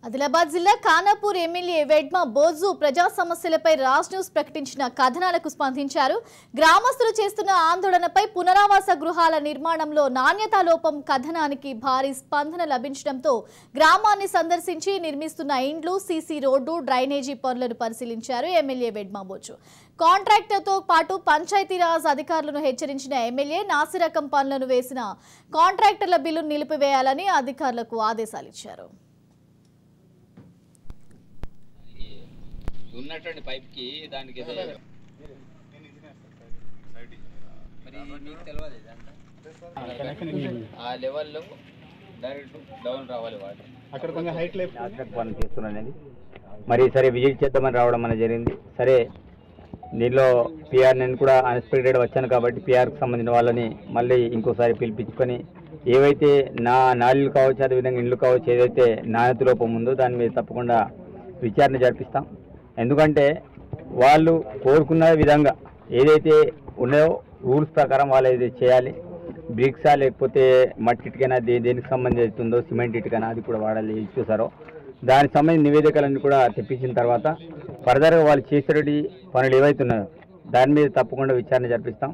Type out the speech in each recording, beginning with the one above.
ఆదిలాబాద్ జిల్లా ఖానాపూర్ ఎమ్మెల్యే వెడ్మ బోజు ప్రజా సమస్యలపై రాజ్ న్యూస్ ప్రకటించిన కథనాలకు స్పందించారు. గ్రామస్తులు చేస్తున్న ఆందోళనపై పునరావాస గృహాల నిర్మాణంలో నాణ్యతా లోపం కథనానికి భారీ స్పందన లభించడంతో గ్రామాన్ని సందర్శించి నిర్మిస్తున్న ఇండ్లు, సీసీ రోడ్డు, డ్రైనేజీ పనులను పరిశీలించారు ఎమ్మెల్యే వెడ్మ బోజు. కాంట్రాక్టర్తో పాటు పంచాయతీరాజ్ అధికారులను హెచ్చరించిన ఎమ్మెల్యే నాసిరకం పనులను వేసిన కాంట్రాక్టర్ల బిల్లును నిలిపివేయాలని అధికారులకు ఆదేశాలు ఇచ్చారు. ఉన్నటువంటి పైప్ కి దానికి ఆ లెవెల్లో డైరెక్ట్ డౌన్ రావాలి వాటర్. అక్కడ కొంచెం హైట్ పని చేస్తున్నాను. మరి సరే విజిట్ చేద్దామని రావడం అనేది జరిగింది. సరే దీనిలో పిఆర్ నేను కూడా అన్ఎక్స్పెక్టెడ్ వచ్చాను కాబట్టి పిఆర్కి సంబంధించిన వాళ్ళని మళ్ళీ ఇంకోసారి పిలిపించుకొని ఏవైతే నా నాళ్యులు కావచ్చు, అదేవిధంగా ఇండ్లు కావచ్చు, ఏదైతే నాణ్యత లోపం ఉందో దాని మీద తప్పకుండా విచారణ జరిపిస్తాం. ఎందుకంటే వాళ్ళు కోరుకున్న విధంగా ఏదైతే ఉన్నాయో రూల్స్ ప్రకారం వాళ్ళు ఏదైతే చేయాలి. బ్రిక్సా లేకపోతే మట్టి ఇటుకైనా దేనికి సంబంధించిందో సిమెంట్ ఇటుకైనా అది కూడా వాడాలి చూసారో దానికి సంబంధించిన నివేదికలన్నీ కూడా తెప్పించిన తర్వాత ఫర్దర్గా వాళ్ళు చేసేటి పనులు ఏవైతే ఉన్నాయో దాని మీద తప్పకుండా విచారణ జరిపిస్తాం.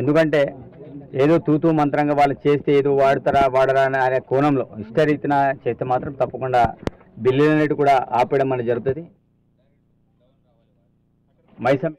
ఎందుకంటే ఏదో తూతూ మంత్రంగా వాళ్ళు చేస్తే ఏదో వాడతారా వాడరా అనే కోణంలో ఇష్టరీతిన చేస్తే మాత్రం తప్పకుండా బిల్లులు అనేవి కూడా ఆపేయడం అనేది జరుగుతుంది. మైసం